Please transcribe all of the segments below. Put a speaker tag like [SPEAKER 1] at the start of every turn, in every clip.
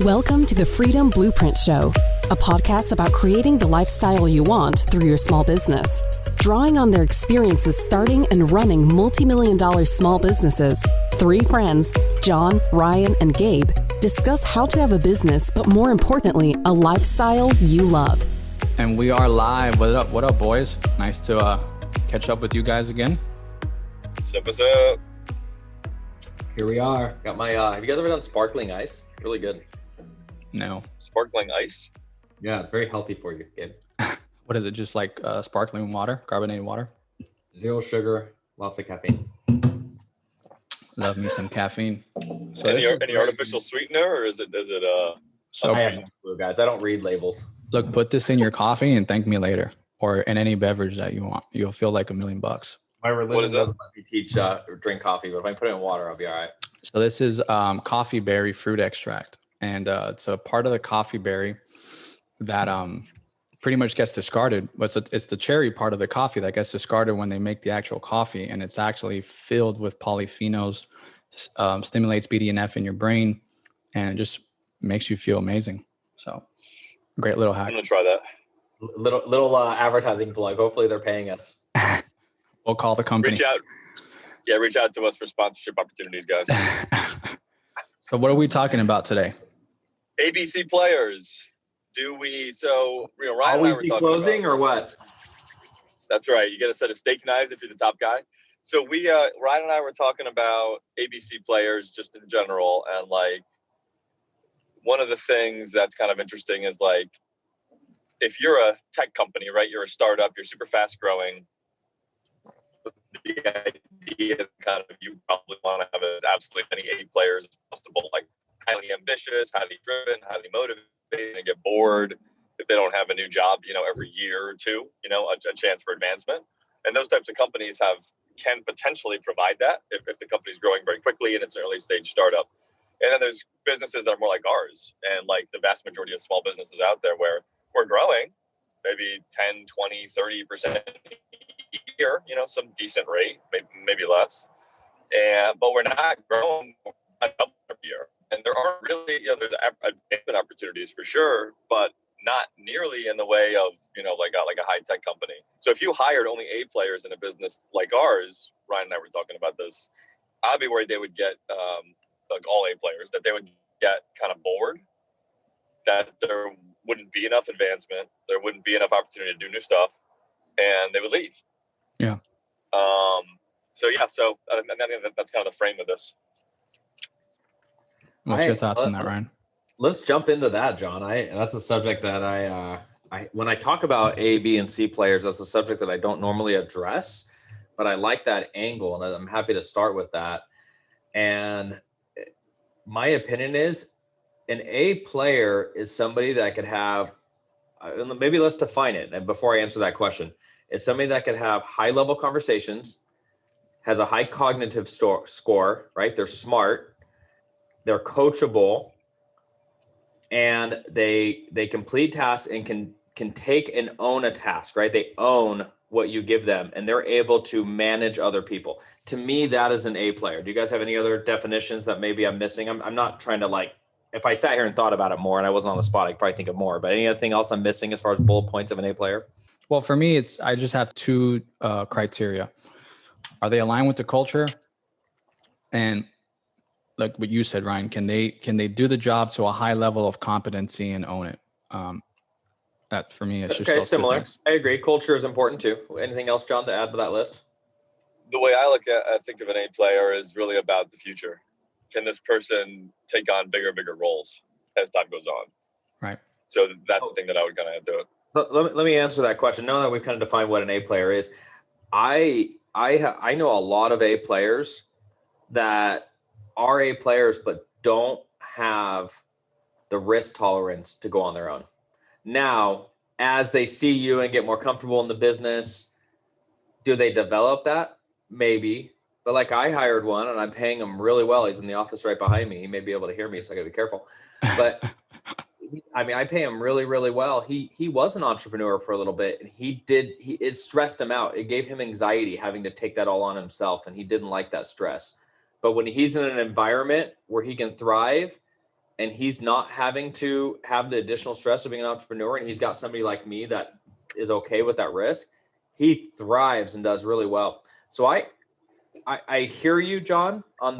[SPEAKER 1] Welcome to the Freedom Blueprint Show, a podcast about creating the lifestyle you want through your small business. Drawing on their experiences starting and running multi-million-dollar small businesses, three friends, John, Ryan, and Gabe, discuss how to have a business, but more importantly, a lifestyle you love.
[SPEAKER 2] And we are live. What up, boys? Nice to catch up with you guys again.
[SPEAKER 3] What's up?
[SPEAKER 4] Here we are. Got my, have you guys ever done sparkling ice? Really good.
[SPEAKER 2] No.
[SPEAKER 3] Sparkling ice?
[SPEAKER 4] Yeah, it's very healthy for you, Gabe.
[SPEAKER 2] What is it? Just like sparkling water, carbonated water?
[SPEAKER 4] Zero sugar, lots of caffeine.
[SPEAKER 2] Love me some caffeine.
[SPEAKER 3] So any artificial sweetener, or is it
[SPEAKER 4] I have no clue, guys. I don't read labels.
[SPEAKER 2] Look, put this in your coffee and thank me later, or in any beverage that you want. You'll feel like $1 million.
[SPEAKER 4] My religion doesn't let me teach drink coffee, but if I put it in water, I'll be all right.
[SPEAKER 2] So this is coffee berry fruit extract, and it's a part of the coffee berry that pretty much gets discarded. But it's the cherry part of the coffee that gets discarded when they make the actual coffee, and it's actually filled with polyphenols, stimulates BDNF in your brain, and it just makes you feel amazing. So great little hack.
[SPEAKER 3] I'm gonna try that.
[SPEAKER 4] Little advertising plug. Hopefully they're paying us.
[SPEAKER 2] We'll call the company.
[SPEAKER 3] Reach out to us for sponsorship opportunities, guys.
[SPEAKER 2] So what are we talking about today?
[SPEAKER 3] ABC players. Ryan
[SPEAKER 4] Always
[SPEAKER 3] and I were
[SPEAKER 4] be
[SPEAKER 3] talking
[SPEAKER 4] closing
[SPEAKER 3] about,
[SPEAKER 4] or what?
[SPEAKER 3] That's right. You get a set of steak knives if you're the top guy. So Ryan and I were talking about ABC players just in general, and like one of the things that's kind of interesting is like if you're a tech company, right? You're a startup, you're super fast growing. The idea kind of you probably want to have as absolutely many A players as possible, like highly ambitious, highly driven, highly motivated, and get bored if they don't have a new job, every year or two, a chance for advancement. And those types of companies can potentially provide that if the company's growing very quickly and it's an early stage startup. And then there's businesses that are more like ours, and like the vast majority of small businesses out there where we're growing maybe 10, 20, 30% a year, some decent rate, maybe less. But we're not growing every year. And there aren't really, there's advancement opportunities for sure, but not nearly in the way of, like a high tech company. So if you hired only A players in a business like ours, Ryan and I were talking about this, I'd be worried they would get, like all A players, that they would get kind of bored, that there wouldn't be enough advancement, there wouldn't be enough opportunity to do new stuff, and they would leave.
[SPEAKER 2] Yeah.
[SPEAKER 3] So I think that's kind of the frame of this.
[SPEAKER 2] What's your thoughts on that, Ryan?
[SPEAKER 4] Let's jump into that, John. That's a subject that I when I talk about A, B, and C players, that's a subject that I don't normally address, but I like that angle, and I'm happy to start with that. And my opinion is an A player is somebody that could have, maybe let's define it. And before I answer that question, is somebody that could have high level conversations, has a high cognitive score, right? They're smart, they're coachable, and they complete tasks and can take and own a task, right? They own what you give them, and they're able to manage other people. To me, that is an A player. Do you guys have any other definitions that maybe I'm missing? I'm not trying to if I sat here and thought about it more and I wasn't on the spot, I'd probably think of more, but anything else I'm missing as far as bullet points of an A player?
[SPEAKER 2] Well, for me, I just have two criteria. Are they aligned with the culture? And like what you said, Ryan, can they do the job to a high level of competency and own it? That for me, it's just
[SPEAKER 4] okay. Similar. I agree. Culture is important too. Anything else, John, to add to that list?
[SPEAKER 3] The way I think of an A player is really about the future. Can this person take on bigger roles as time goes on?
[SPEAKER 2] Right.
[SPEAKER 3] So that's the thing that I would kind of add to it.
[SPEAKER 4] So let me answer that question. Now that we've kind of defined what an A player is, I know a lot of A players that are A players but don't have the risk tolerance to go on their own. Now, as they see you and get more comfortable in the business, do they develop that? Maybe. But like I hired one and I'm paying him really well. He's in the office right behind me. He may be able to hear me, so I got to be careful. But I pay him really, really well. He was an entrepreneur for a little bit, and it stressed him out. It gave him anxiety having to take that all on himself, and he didn't like that stress. But when he's in an environment where he can thrive, and he's not having to have the additional stress of being an entrepreneur, and he's got somebody like me that is okay with that risk, he thrives and does really well. So I hear you, John, on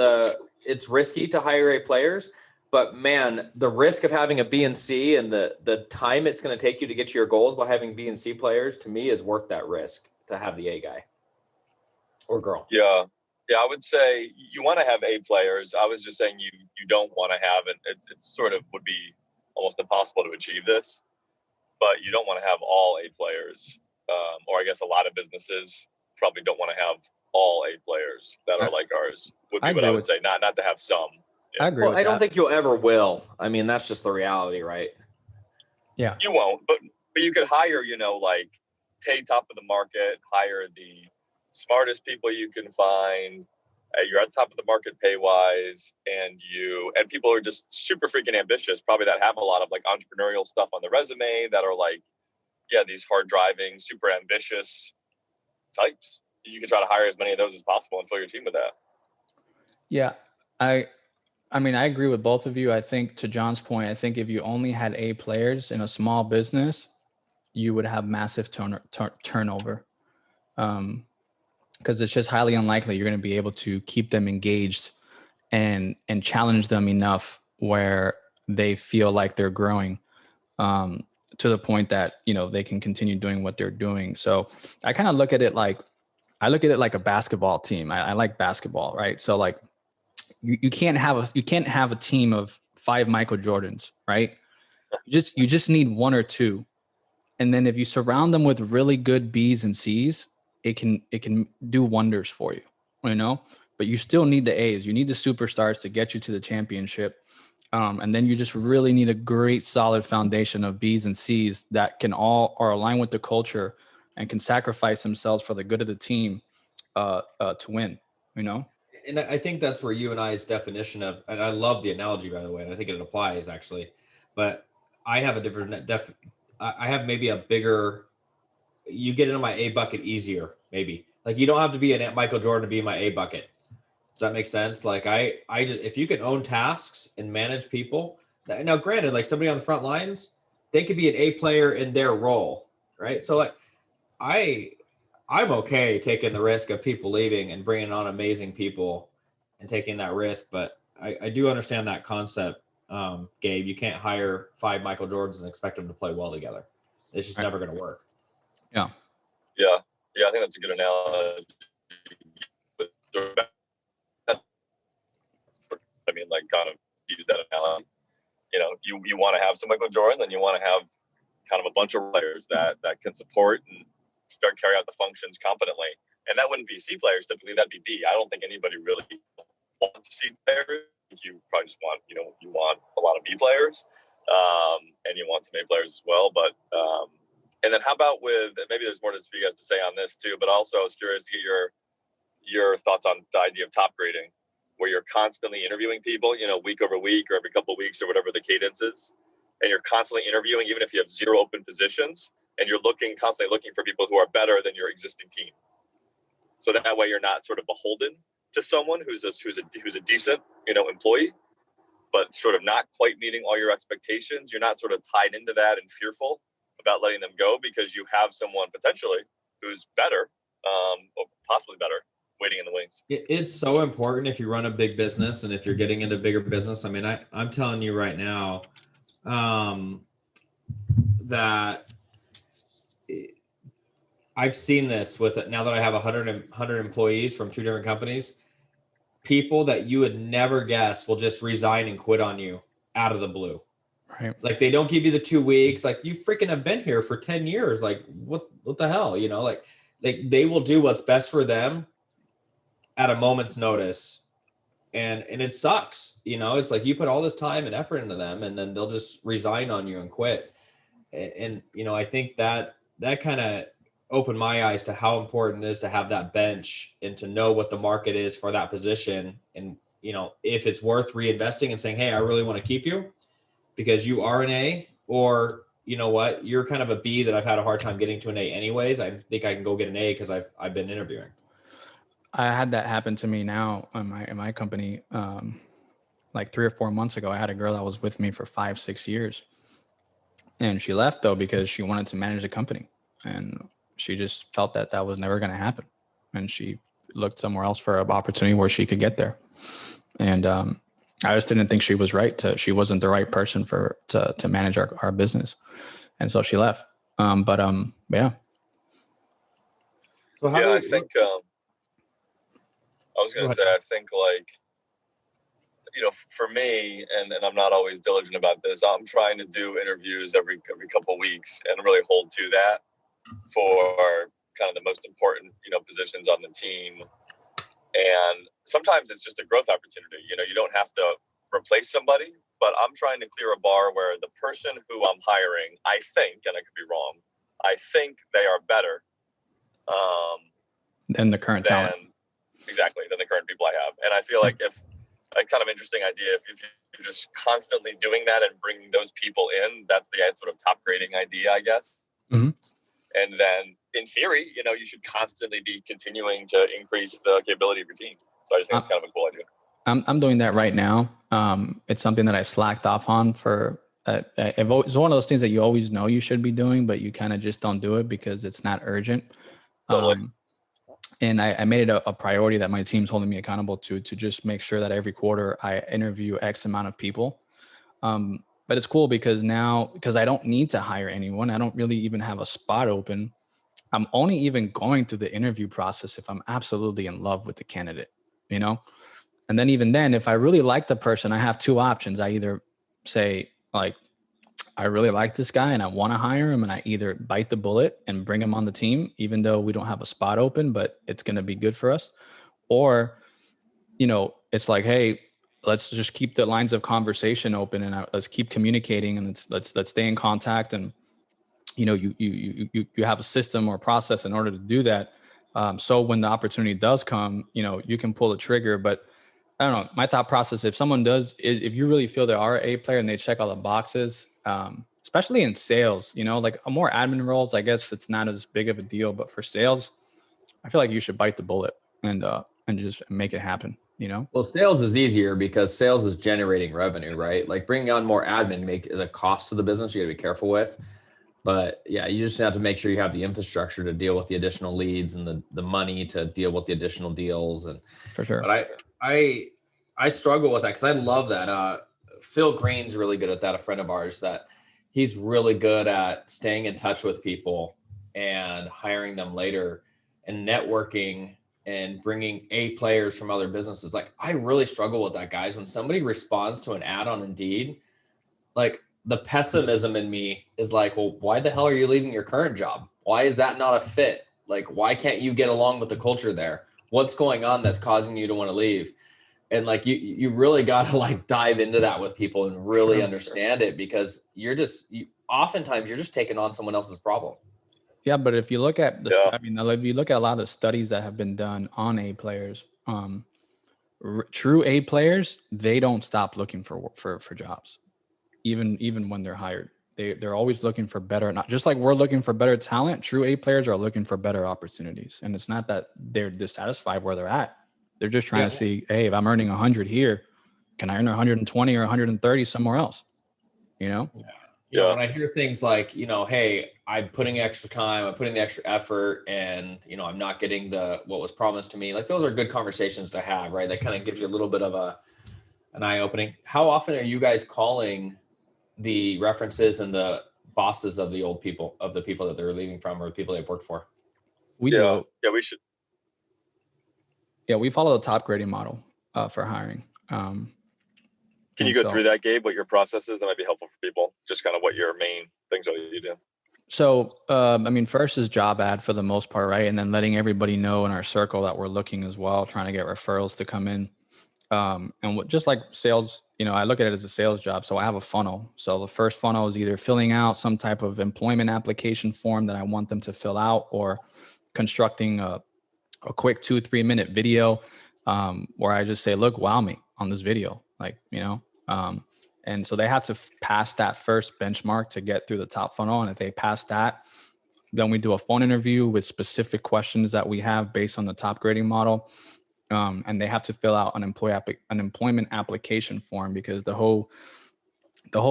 [SPEAKER 4] it's risky to hire A players, but man, the risk of having a B and C and the time it's going to take you to get to your goals by having B and C players, to me, is worth that risk to have the A guy or girl.
[SPEAKER 3] Yeah. Yeah, I would say you want to have A players. I was just saying you don't want to have it. It sort of would be almost impossible to achieve this, but you don't want to have all A players. Or I guess a lot of businesses probably don't want to have all A players that are like ours, would be what I would say. Not to have some.
[SPEAKER 2] Yeah. I agree with that.
[SPEAKER 4] I don't think you'll ever will. I mean, that's just the reality, right?
[SPEAKER 2] Yeah.
[SPEAKER 3] You won't, but you could hire, like pay top of the market, hire the smartest people you can find. You're at the top of the market pay wise, and people are just super freaking ambitious, probably that have a lot of like entrepreneurial stuff on the resume, that are like, these hard driving, super ambitious types. You can try to hire as many of those as possible and fill your team with that. Yeah.
[SPEAKER 2] I mean, I agree with both of you. I think, to John's point, I think if you only had A players in a small business, you would have massive turnover. Because it's just highly unlikely you're going to be able to keep them engaged and challenge them enough where they feel like they're growing to the point that, they can continue doing what they're doing. So I kind of look at it like a basketball team. I like basketball, right? So like you can't have a team of 5 Michael Jordans, right? You just need 1 or 2. And then if you surround them with really good B's and C's, it can do wonders for you, but you still need the A's. You need the superstars to get you to the championship. And then you just really need a great solid foundation of B's and C's that are aligned with the culture and can sacrifice themselves for the good of the team to win,
[SPEAKER 4] And I think that's where you and I's definition of, and I love the analogy, by the way, and I think it applies actually, but I have a different I have maybe a bigger, you get into my A bucket easier, maybe. Like, you don't have to be a Michael Jordan to be in my A bucket. Does that make sense? Like, I just, if you can own tasks and manage people, now granted, like somebody on the front lines, they could be an A player in their role, right? So like, I'm okay taking the risk of people leaving and bringing on amazing people and taking that risk, but I do understand that concept, Gabe. You can't hire 5 Michael Jordans and expect them to play well together. It's just never going to work.
[SPEAKER 2] Yeah.
[SPEAKER 3] I think that's a good analogy. I mean, like, kind of use that analogy. You want to have some Michael Jordans, and you want to have kind of a bunch of players that can support and carry out the functions competently. And that wouldn't be C players. Typically, that'd be B. I don't think anybody really wants C players. You probably just want, you want a lot of B players, and you want some A players as well. But and then how about with, maybe there's more for you guys to say on this too, but also I was curious to get your thoughts on the idea of top grading, where you're constantly interviewing people, week over week or every couple of weeks or whatever the cadence is. And you're constantly interviewing, even if you have 0 open positions, and you're constantly looking for people who are better than your existing team. So that way you're not sort of beholden to someone who's a decent, employee, but sort of not quite meeting all your expectations. You're not sort of tied into that and fearful about letting them go because you have someone potentially who's better, or possibly better, waiting in the wings.
[SPEAKER 4] It's so important if you run a big business and if you're getting into bigger business. I mean, I'm telling you right now, that I've seen this with, now that I have 100 employees from 2 different companies, people that you would never guess will just resign and quit on you out of the blue.
[SPEAKER 2] Right.
[SPEAKER 4] Like, they don't give you the 2 weeks. Like, you freaking have been here for 10 years. Like, what the hell, like they will do what's best for them at a moment's notice. And it sucks. It's like you put all this time and effort into them, and then they'll just resign on you and quit. And I think that kind of opened my eyes to how important it is to have that bench and to know what the market is for that position. And, if it's worth reinvesting and saying, hey, I really want to keep you because you are an A, or, what, you're kind of a B that I've had a hard time getting to an A anyways. I think I can go get an A because I've been interviewing.
[SPEAKER 2] I had that happen to me now in my company. like 3 or 4 months ago, I had a girl that was with me for 5, 6 years, and she left though because she wanted to manage the company, and she just felt that that was never going to happen, and she looked somewhere else for an opportunity where she could get there. And I just didn't think she was right she wasn't the right person to manage our business, and so she left. Yeah.
[SPEAKER 4] So how
[SPEAKER 3] I think I was going to say, I think like, for me, and I'm not always diligent about this, I'm trying to do interviews every couple of weeks and really hold to that for kind of the most important, positions on the team. And sometimes it's just a growth opportunity. You don't have to replace somebody, but I'm trying to clear a bar where the person who I'm hiring, I think, and I could be wrong, I think they are better
[SPEAKER 2] Than the current talent.
[SPEAKER 3] Exactly, than the current people I have. And I feel like if a kind of interesting idea, if you're just constantly doing that and bringing those people in, that's the sort of top grading idea, I guess.
[SPEAKER 2] Mm-hmm.
[SPEAKER 3] And then in theory, you should constantly be continuing to increase the capability of your team. So I just think it's kind of a cool idea.
[SPEAKER 2] I'm doing that right now. It's something that I've slacked off on for. It's one of those things that you always know you should be doing, but you kind of just don't do it because it's not urgent.
[SPEAKER 3] Totally.
[SPEAKER 2] And I made it a priority that my team's holding me accountable to just make sure that every quarter I interview X amount of people. But it's cool because I don't need to hire anyone. I don't really even have a spot open. I'm only even going through the interview process if I'm absolutely in love with the candidate, And then even then, if I really like the person, I have two options. I either say like, I really like this guy and I want to hire him, and I either bite the bullet and bring him on the team, even though we don't have a spot open, but it's going to be good for us. Or, it's like, hey, let's just keep the lines of conversation open and let's keep communicating, and let's stay in contact. And, you have a system or a process in order to do that. So when the opportunity does come, you can pull the trigger. But I don't know, my thought process, if if you really feel they are a player and they check all the boxes, especially in sales, like more admin roles, I guess it's not as big of a deal, but for sales, I feel like you should bite the bullet and just make it happen,
[SPEAKER 4] Well, sales is easier because sales is generating revenue, right? Like bringing on more admin is a cost to the business you got to be careful with. But yeah, you just have to make sure you have the infrastructure to deal with the additional leads and the money to deal with the additional deals. And
[SPEAKER 2] for sure.
[SPEAKER 4] But I struggle with that because I love that. Phil Green's really good at that. A friend of ours that he's really good at staying in touch with people and hiring them later and networking and bringing A players from other businesses. Like I really struggle with that, guys. When somebody responds to an ad on Indeed, like the pessimism in me is like, well, why the hell are you leaving your current job? Why is that not a fit? Like, why can't you get along with the culture there? What's going on that's causing you to want to leave? And like, you really got to like dive into that with people and really understand it, because oftentimes you're just taking on someone else's problem.
[SPEAKER 2] Yeah. But if you look at if you look at a lot of the studies that have been done on A players, true A players, they don't stop looking for jobs. Even when they're hired, they're always looking for better, not just like we're looking for better talent. True A players are looking for better opportunities. And it's not that they're dissatisfied where they're at. They're just trying to see, hey, if I'm earning 100 here, can I earn 120 or 130 somewhere else?
[SPEAKER 4] When I hear things like, hey, I'm putting extra time, I'm putting the extra effort, and, I'm not getting what was promised to me. Like those are good conversations to have, right? That kind of gives you a little bit of an eye opening. How often are you guys calling the references and the bosses of the people that they're leaving from, or the people they've worked for?
[SPEAKER 3] We should.
[SPEAKER 2] Yeah, we follow the top grading model for hiring.
[SPEAKER 3] Can you go through that, Gabe, what your process is? That might be helpful for people, just kind of what your main things are that you do.
[SPEAKER 2] So, first is job ad for the most part, right? And then letting everybody know in our circle that we're looking as well, trying to get referrals to come in. Just like sales, I look at it as a sales job. So I have a funnel. So the first funnel is either filling out some type of employment application form that I want them to fill out, or constructing a quick 2-3 minute video where I just say, look, wow me on this video, and so they have to pass that first benchmark to get through the top funnel. And if they pass that, then we do a phone interview with specific questions that we have based on the top grading model. and they have to fill out an employment application form, because the whole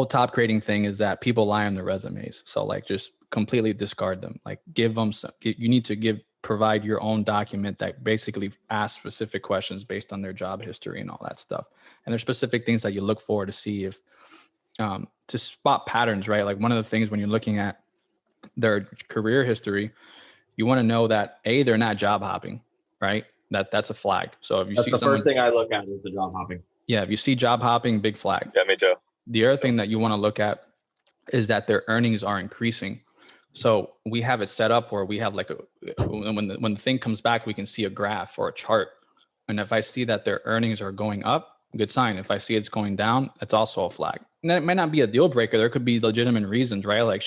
[SPEAKER 2] top grading thing is that people lie on their resumes. So like just completely discard them. Like give them you need to provide your own document that basically asks specific questions based on their job history and all that stuff. And there's specific things that you look for to see if to spot patterns, right? Like one of the things when you're looking at their career history, you want to know that they're not job hopping, right? That's a flag. So if you see
[SPEAKER 4] the first thing I look at is the job hopping.
[SPEAKER 2] Yeah, if you see job hopping, big flag.
[SPEAKER 3] Yeah, me too.
[SPEAKER 2] The other thing that you want to look at is that their earnings are increasing. So we have it set up where we have like when the thing comes back, we can see a graph or a chart. And if I see that their earnings are going up, good sign. If I see it's going down, that's also a flag. And then it might not be a deal breaker. There could be legitimate reasons, right? Like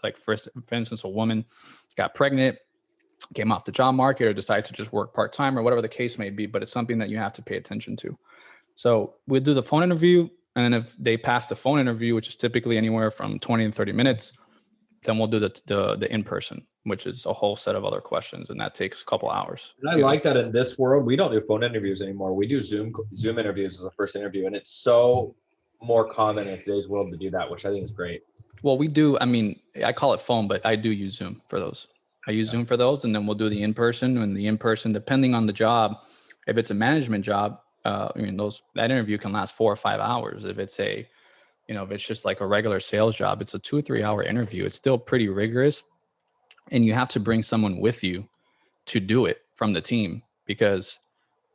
[SPEAKER 2] like for instance, a woman got pregnant, came off the job market, or decided to just work part-time, or whatever the case may be, but it's something that you have to pay attention to. So we'll do the phone interview. And then if they pass the phone interview, which is typically anywhere from 20 and 30 minutes, then we'll do the in-person, which is a whole set of other questions. And that takes a couple hours.
[SPEAKER 4] And I like that in this world, we don't do phone interviews anymore. We do Zoom interviews as a first interview. And it's so more common in today's world to do that, which I think is great.
[SPEAKER 2] Well, we do. I mean, I call it phone, but I do use Zoom for those. I use Zoom for those. And then we'll do the in-person, and the in-person, depending on the job, if it's a management job, that interview can last 4 or 5 hours. If it's if it's just like a regular sales job, it's a 2 or 3 hour interview. It's still pretty rigorous, and you have to bring someone with you to do it from the team, because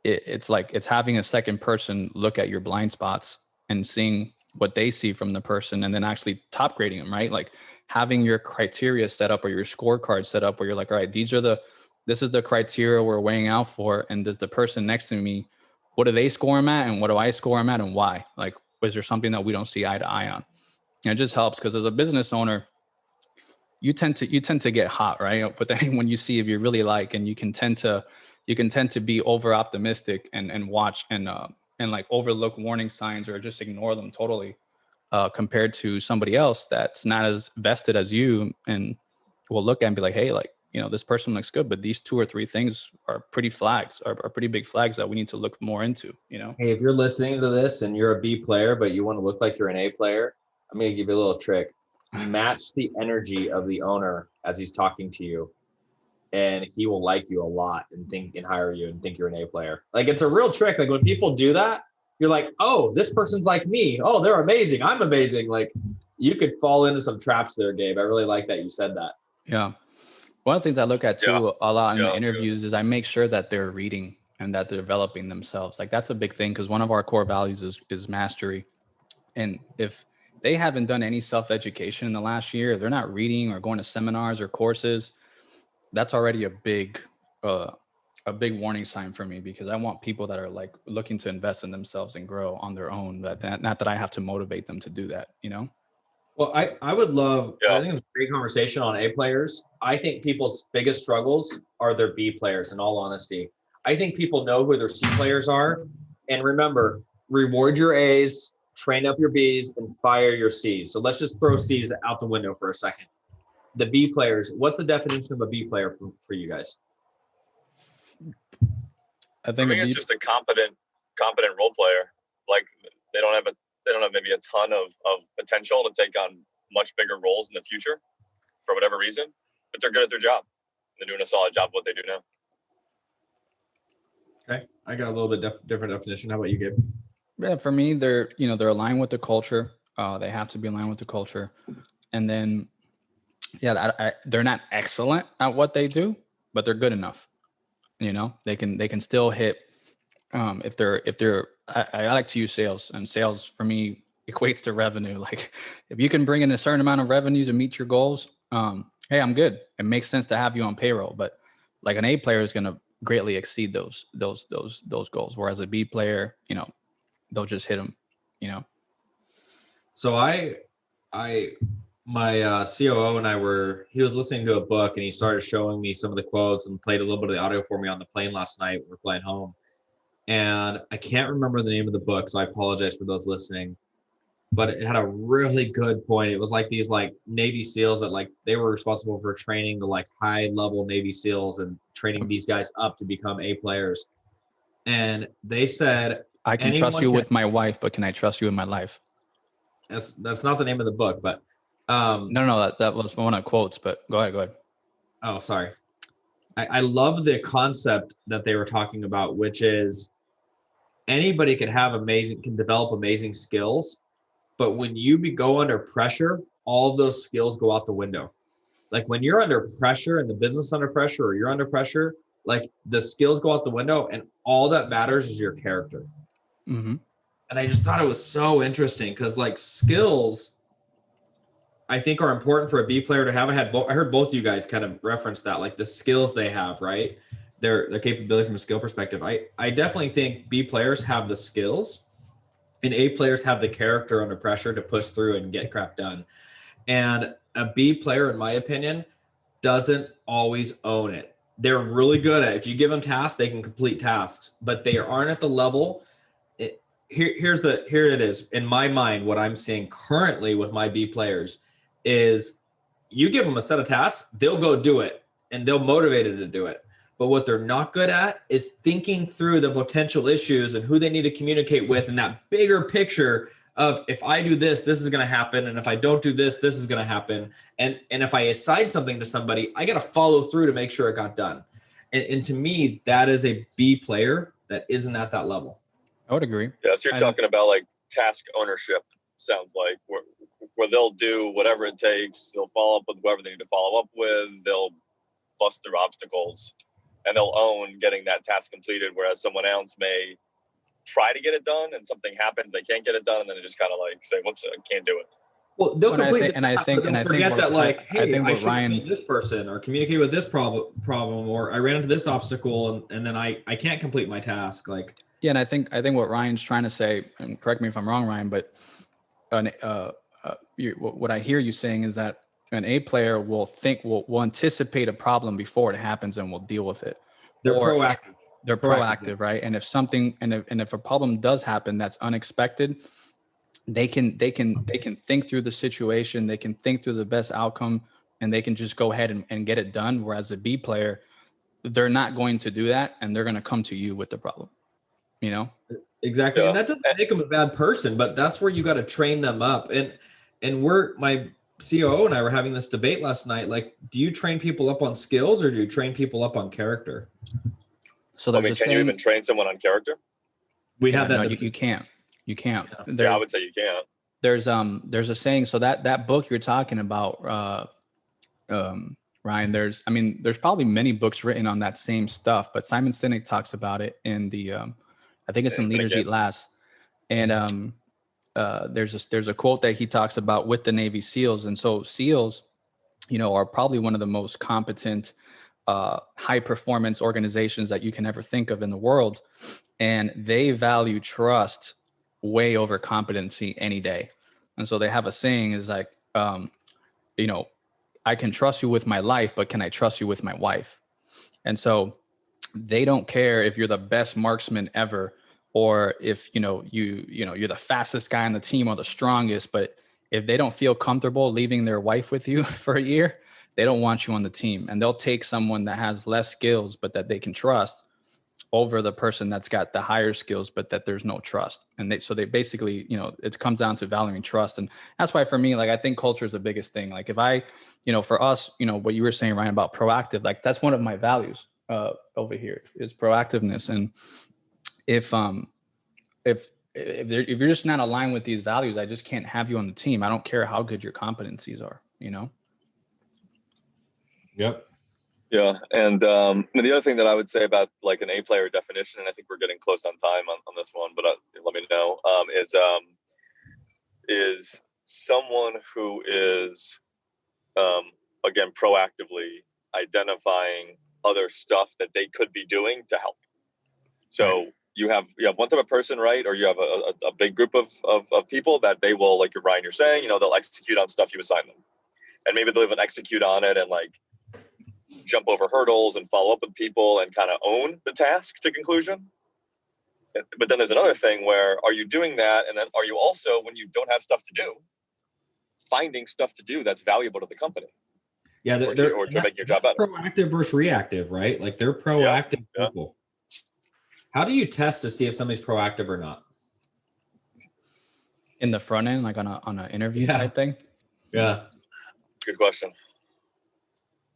[SPEAKER 2] it's like it's having a second person look at your blind spots and seeing what they see from the person, and then actually top grading them, right? Like having your criteria set up or your scorecard set up where you're like, all right, this is the criteria we're weighing out for. And does the person next to me, what do they score them at, and what do I score them at, and why? Like, is there something that we don't see eye to eye on? And it just helps, because as a business owner, you tend to get hot, right? With anyone you see, if you really like, and you can tend to be over optimistic and watch and like overlook warning signs or just ignore them totally, compared to somebody else that's not as vested as you, and will look at and be like, hey, like, this person looks good, but these 2 or 3 things are pretty big flags that we need to look more into,
[SPEAKER 4] Hey, if you're listening to this and you're a B player, but you want to look like you're an A player, I'm going to give you a little trick. Match the energy of the owner as he's talking to you, and he will like you a lot and hire you and think you're an A player. Like, it's a real trick. Like when people do that, you're like, oh, this person's like me. Oh, they're amazing. I'm amazing. Like, you could fall into some traps there, Gabe. I really like that you said that.
[SPEAKER 2] Yeah. One of the things I look at too a lot in the interviews is I make sure that they're reading and that they're developing themselves. Like that's a big thing, because one of our core values is mastery. And if they haven't done any self-education in the last year, if they're not reading or going to seminars or courses, that's already a big warning sign for me, because I want people that are like looking to invest in themselves and grow on their own. Not that I have to motivate them to do that,
[SPEAKER 4] Well, I would love, I think it's a great conversation on A players. I think people's biggest struggles are their B players, in all honesty. I think people know who their C players are. And remember, reward your A's, train up your B's, and fire your C's. So let's just throw C's out the window for a second. The B players, what's the definition of a B player for you guys?
[SPEAKER 2] I think
[SPEAKER 3] it's just a competent role player. Like they don't have maybe a ton of potential to take on much bigger roles in the future for whatever reason, but they're good at their job. They're doing a solid job of what they do now.
[SPEAKER 4] Okay. I got a little bit different definition. How about you, Gabe?
[SPEAKER 2] Yeah, for me, they're aligned with the culture. They have to be aligned with the culture. And then, they're not excellent at what they do, but they're good enough. They can still hit. If they're, I like to use sales, and sales for me equates to revenue. Like if you can bring in a certain amount of revenue to meet your goals, hey, I'm good. It makes sense to have you on payroll. But like an A player is going to greatly exceed those goals, whereas a B player, they'll just hit them.
[SPEAKER 4] So my COO and he was listening to a book, and he started showing me some of the quotes and played a little bit of the audio for me on the plane last night. We're flying home. And I can't remember the name of the book, so I apologize for those listening. But it had a really good point. It was like these like Navy SEALs that like they were responsible for training the like high level Navy SEALs and training these guys up to become A players.
[SPEAKER 5] and they said,
[SPEAKER 2] I can trust you with my wife, but can I trust you in my life?
[SPEAKER 5] That's not the name of the book, but
[SPEAKER 2] no, that was one of the quotes, but go ahead.
[SPEAKER 5] Oh, sorry. I love the concept that they were talking about, which is anybody can develop amazing skills, but when you go under pressure, all of those skills go out the window. Like when you're under pressure and the business under pressure, or you're under pressure, like the skills go out the window, and all that matters is your character.
[SPEAKER 2] Mm-hmm.
[SPEAKER 5] And I just thought it was so interesting because like skills, I think are important for a B player to have. I heard both of you guys kind of reference that, like the skills they have, right? Their capability from a skill perspective. I definitely think B players have the skills, and A players have the character under pressure to push through and get crap done. And a B player, in my opinion, doesn't always own it. They're really good at it. If you give them tasks, they can complete tasks, but they aren't at the level. Here it is. In my mind, what I'm seeing currently with my B players is you give them a set of tasks, they'll go do it, and they'll motivate it to do it. But what they're not good at is thinking through the potential issues and who they need to communicate with, and that bigger picture of if I do this, this is going to happen. And if I don't do this, this is going to happen. And if I assign something to somebody, I got to follow through to make sure it got done. And to me, that is a B player that isn't at that level.
[SPEAKER 2] I would agree.
[SPEAKER 3] Yeah, so you're talking about like task ownership, sounds like, where they'll do whatever it takes. They'll follow up with whoever they need to follow up with. They'll bust through obstacles, and they'll own getting that task completed, whereas someone else may try to get it done and something happens, they can't get it done, and then they just kind of like say, whoops, I can't do it.
[SPEAKER 5] Well, they'll complete
[SPEAKER 2] and I think
[SPEAKER 5] forget that, like, hey, I should
[SPEAKER 2] Ryan,
[SPEAKER 5] have this person or communicate with this problem, or I ran into this obstacle, and then I can't complete my task. Like,
[SPEAKER 2] yeah, and I think what Ryan's trying to say, and correct me if I'm wrong, Ryan, but what I hear you saying is that an A player will anticipate a problem before it happens and will deal with it.
[SPEAKER 5] They're proactive.
[SPEAKER 2] They're proactive, right? And if something, and if a problem does happen that's unexpected, they can think through the situation, they can think through the best outcome, and they can just go ahead and get it done. Whereas a B player, they're not going to do that, and they're going to come to you with the problem. You know?
[SPEAKER 5] Exactly. Yeah. And that doesn't make them a bad person, but that's where you got to train them up. And my COO and I were having this debate last night. Like, do you train people up on skills, or do you train people up on character?
[SPEAKER 2] So
[SPEAKER 3] can you even train someone on character?
[SPEAKER 5] We have that.
[SPEAKER 2] No, you can't. You can't.
[SPEAKER 3] Yeah, I would say you can't.
[SPEAKER 2] There's a saying. So that book you're talking about, Ryan, there's probably many books written on that same stuff, but Simon Sinek talks about it in the, I think it's in Leaders Eat Last. And there's a quote that he talks about with the Navy SEALs. And so SEALs, are probably one of the most competent, high performance organizations that you can ever think of in the world. And they value trust way over competency any day. And so they have a saying is like, I can trust you with my life, but can I trust you with my wife? And so they don't care if you're the best marksman ever, or if, you're the fastest guy on the team or the strongest, but if they don't feel comfortable leaving their wife with you for a year, they don't want you on the team. And they'll take someone that has less skills, but that they can trust, over the person that's got the higher skills, but that there's no trust. And they basically, it comes down to valuing trust. And that's why for me, like, I think culture is the biggest thing. Like if I, for us, what you were saying, Ryan, about proactive, like that's one of my values over here is proactiveness. And if you're just not aligned with these values, I just can't have you on the team. I don't care how good your competencies are,
[SPEAKER 5] Yep.
[SPEAKER 3] Yeah. And the other thing that I would say about like an A player definition, and I think we're getting close on time on this one, but let me know, is someone who is, again, proactively identifying other stuff that they could be doing to help. So you have one type of person, right? Or you have a big group of people that they will, like you're saying, they'll execute on stuff you assign them. And maybe they'll even execute on it and like jump over hurdles and follow up with people and kind of own the task to conclusion. But then there's another thing where, are you doing that? And then are you also, when you don't have stuff to do, finding stuff to do that's valuable to the company?
[SPEAKER 5] Yeah.
[SPEAKER 3] Or to make your job better.
[SPEAKER 5] Proactive versus reactive, right? Like they're proactive people. How do you test to see if somebody's proactive or not?
[SPEAKER 2] In the front end, like on an interview type thing?
[SPEAKER 5] Yeah.
[SPEAKER 3] Good question.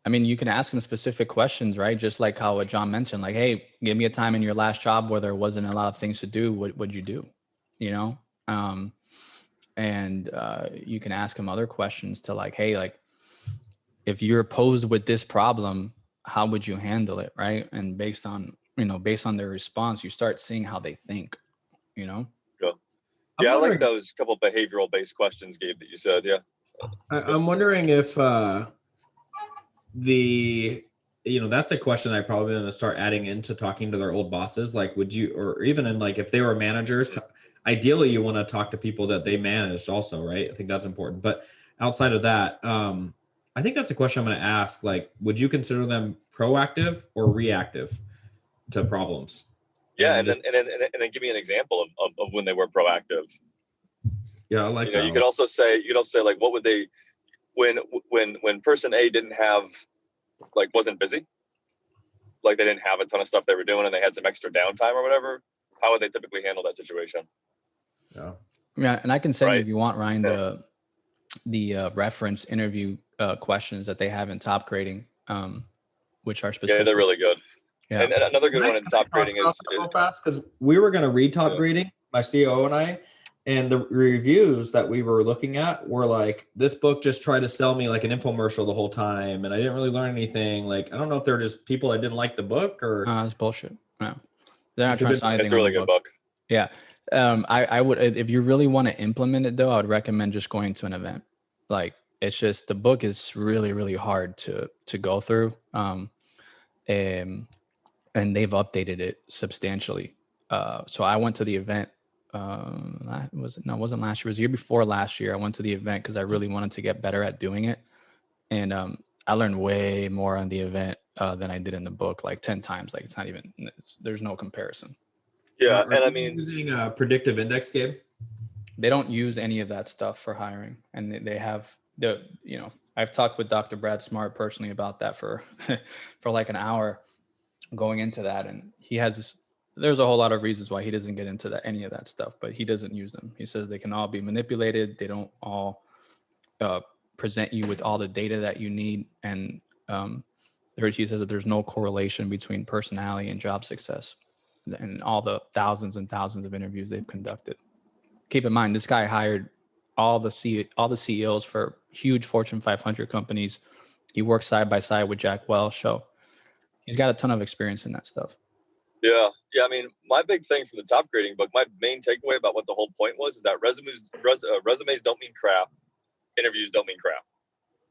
[SPEAKER 2] I mean, you can ask them specific questions, right? Just like how John mentioned, like, hey, give me a time in your last job where there wasn't a lot of things to do. What would you do? You know? And you can ask them other questions to like, hey, like, if you're posed with this problem, how would you handle it? Right. And based on their response, you start seeing how they think, you know?
[SPEAKER 3] Yeah, I like those couple behavioral based questions, Gabe, that you said. Yeah.
[SPEAKER 5] I'm wondering if that's a question I probably going to start adding into talking to their old bosses. Like, would you, or even in like, if they were managers, ideally you want to talk to people that they managed also, right? I think that's important. But outside of that, I think that's a question I'm going to ask. Like, would you consider them proactive or reactive to problems?
[SPEAKER 3] Yeah, and then give me an example of when they were proactive.
[SPEAKER 5] Yeah, I like that.
[SPEAKER 3] You could also say like, what would they, when person A didn't have, like, wasn't busy, like they didn't have a ton of stuff they were doing and they had some extra downtime or whatever, how would they typically handle that situation?
[SPEAKER 2] Yeah, and I can send you, if you want, Ryan, the reference interview questions that they have in top grading, which are specific.
[SPEAKER 3] Yeah, they're really good.
[SPEAKER 2] Yeah.
[SPEAKER 3] And another good one in top grading is
[SPEAKER 5] real fast, because we were going to read top grading, my CEO and I, and the reviews that we were looking at were like, this book just tried to sell me like an infomercial the whole time, and I didn't really learn anything. Like, I don't know if they're just people that didn't like the book or.
[SPEAKER 2] It's bullshit. No, they're not trying to sell anything.
[SPEAKER 3] It's a really good book.
[SPEAKER 2] Yeah. I would, if you really want to implement it though, I would recommend just going to an event. Like, it's just, the book is really, really hard to go through. And they've updated it substantially. So I went to the event. It wasn't last year. It was the year before last year. I went to the event because I really wanted to get better at doing it. And I learned way more on the event than I did in the book, like 10 times. Like, there's no comparison.
[SPEAKER 3] Yeah. And I mean,
[SPEAKER 5] using a predictive index, Gabe?
[SPEAKER 2] They don't use any of that stuff for hiring. And they have I've talked with Dr. Brad Smart personally about that for like an hour going into that. And there's a whole lot of reasons why he doesn't get into any of that stuff, but he doesn't use them. He says they can all be manipulated. They don't all present you with all the data that you need. And he says that there's no correlation between personality and job success and all the thousands and thousands of interviews they've conducted. Keep in mind, this guy hired all the CEOs for huge Fortune 500 companies. He works side by side with Jack Welch. So he's got a ton of experience in that stuff.
[SPEAKER 3] Yeah. I mean, my big thing from the top grading book, my main takeaway about what the whole point was, is that resumes don't mean crap. Interviews don't mean crap.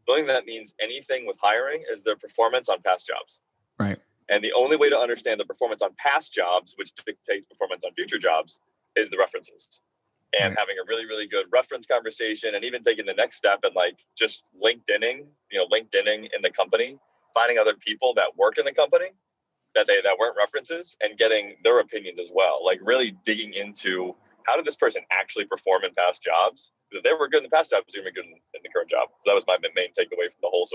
[SPEAKER 3] The only thing that means anything with hiring is their performance on past jobs.
[SPEAKER 2] Right.
[SPEAKER 3] And the only way to understand the performance on past jobs, which dictates performance on future jobs, is the references. And having a really, really good reference conversation, and even taking the next step and like just LinkedIning in the company, finding other people that work in the company that weren't references and getting their opinions as well. Like, really digging into, how did this person actually perform in past jobs? Because if they were good in the past jobs, they're going to be good in the current job. So that was my main takeaway from the whole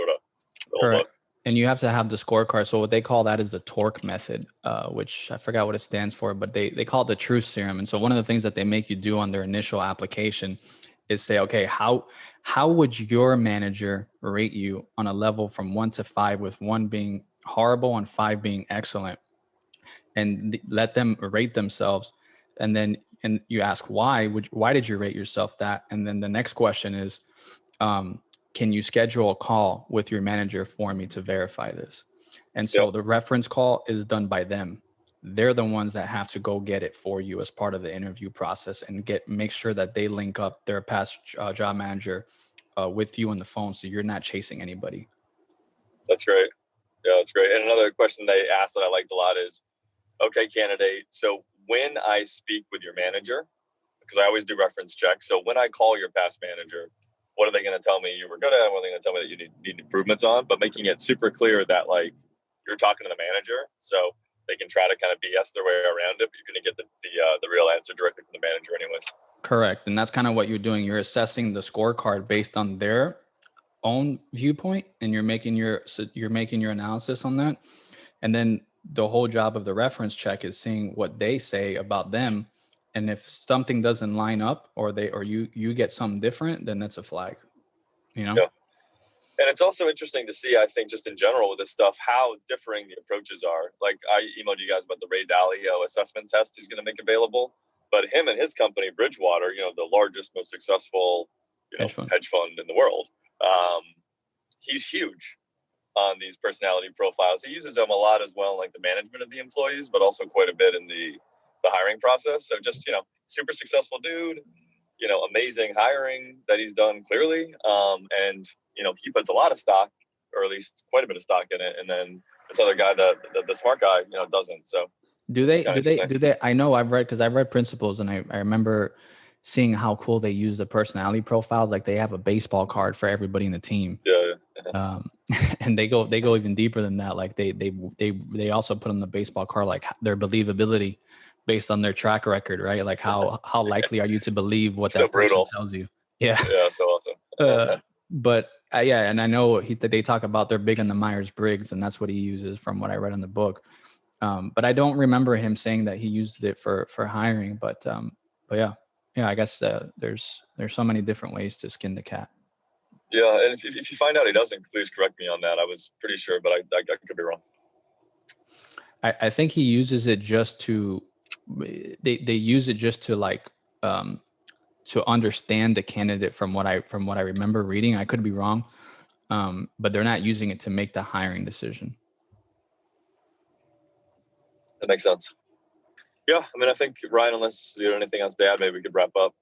[SPEAKER 3] book.
[SPEAKER 2] And you have to have the scorecard. So what they call that is the torque method, which I forgot what it stands for, but they call it the truth serum. And so one of the things that they make you do on their initial application is say, okay, how would your manager rate you on a level from 1 to 5, with 1 being horrible and 5 being excellent, and let them rate themselves. And you ask, why did you rate yourself that? And then the next question is, can you schedule a call with your manager for me to verify this? And so the reference call is done by them. They're the ones that have to go get it for you as part of the interview process, and make sure that they link up their past job manager with you on the phone, so you're not chasing anybody.
[SPEAKER 3] That's great. Yeah, that's great. And another question they asked that I liked a lot is, okay, candidate, so when I speak with your manager, because I always do reference checks, so when I call your past manager, what are they going to tell me you were good at? What are they going to tell me that you need improvements on? But making it super clear that, like, you're talking to the manager, so they can try to kind of BS their way around it, but you're going to get the real answer directly from the manager anyways.
[SPEAKER 2] Correct. And that's kind of what you're doing. You're assessing the scorecard based on their own viewpoint, and you're making your analysis on that. And then the whole job of the reference check is seeing what they say about them. And if something doesn't line up or you get something different, then that's a flag, you know?
[SPEAKER 3] Yeah. And it's also interesting to see, I think, just in general with this stuff, how differing the approaches are. Like, I emailed you guys about the Ray Dalio assessment test he's going to make available. But him and his company, Bridgewater, the largest, most successful hedge fund in the world, he's huge on these personality profiles. He uses them a lot as well, like the management of the employees, but also quite a bit in the hiring process. So just, super successful dude, amazing hiring that he's done clearly. And, he puts a lot of stock, or at least quite a bit of stock in it. And then this other guy, the smart guy, doesn't. So
[SPEAKER 2] do they, I know I've read Principles, and I remember seeing how cool they use the personality profiles. Like they have a baseball card for everybody in the team.
[SPEAKER 3] Yeah.
[SPEAKER 2] And they go even deeper than that. Like they also put on the baseball card, like their believability based on their track record, right? Like how likely are you to believe what that person tells you? Yeah.
[SPEAKER 3] Yeah. So awesome.
[SPEAKER 2] But and I know they talk about they're big on the Myers-Briggs, and that's what he uses from what I read in the book. But I don't remember him saying that he used it for hiring. But yeah, I guess there's so many different ways to skin the cat.
[SPEAKER 3] Yeah, and if you find out he doesn't, please correct me on that. I was pretty sure, but I could be wrong.
[SPEAKER 2] I think he uses it just to they use it just to like to understand the candidate from what I remember reading. I could be wrong, but they're not using it to make the hiring decision.
[SPEAKER 3] That makes sense. Yeah, I mean, I think Ryan, unless you have anything else to add, maybe we could wrap up.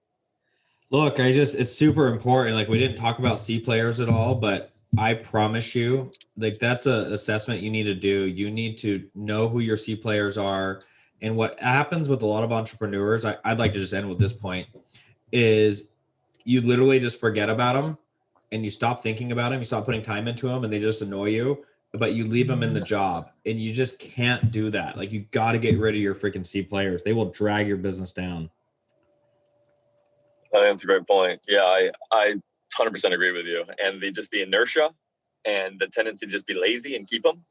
[SPEAKER 5] Look, it's super important. Like we didn't talk about C players at all, but I promise you, like that's an assessment you need to do. You need to know who your C players are. And what happens with a lot of entrepreneurs, I'd like to just end with this point, is you literally just forget about them and you stop thinking about them. You stop putting time into them and they just annoy you, but you leave them in the job, and you just can't do that. Like you got to get rid of your freaking C players. They will drag your business down.
[SPEAKER 3] I think that's a great point. Yeah, I 100% agree with you. And the inertia and the tendency to just be lazy and keep them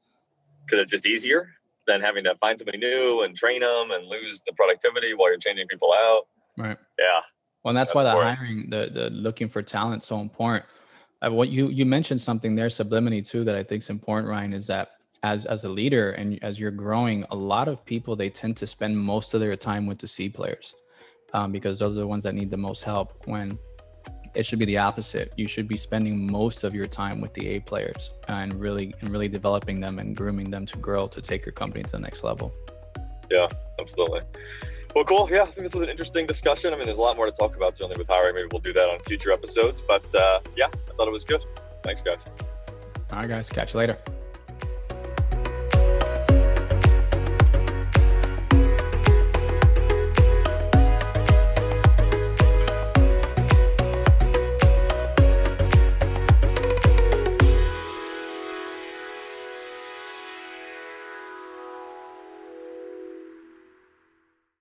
[SPEAKER 3] because it's just easier than having to find somebody new and train them and lose the productivity while you're changing people out.
[SPEAKER 2] Right.
[SPEAKER 3] Yeah.
[SPEAKER 2] Well, and that's why the hiring, the looking for talent is so important. What you mentioned something there, sublimity too, that I think is important, Ryan, is that as a leader and as you're growing, a lot of people, they tend to spend most of their time with the C players. Because those are the ones that need the most help, when it should be the opposite. You should be spending most of your time with the A players and really developing them and grooming them to grow, to take your company to the next level.
[SPEAKER 3] Yeah, absolutely. Well, cool. Yeah, I think this was an interesting discussion. I mean, there's a lot more to talk about certainly with hiring. Maybe we'll do that on future episodes. But yeah, I thought it was good. Thanks, guys.
[SPEAKER 2] All right, guys. Catch you later.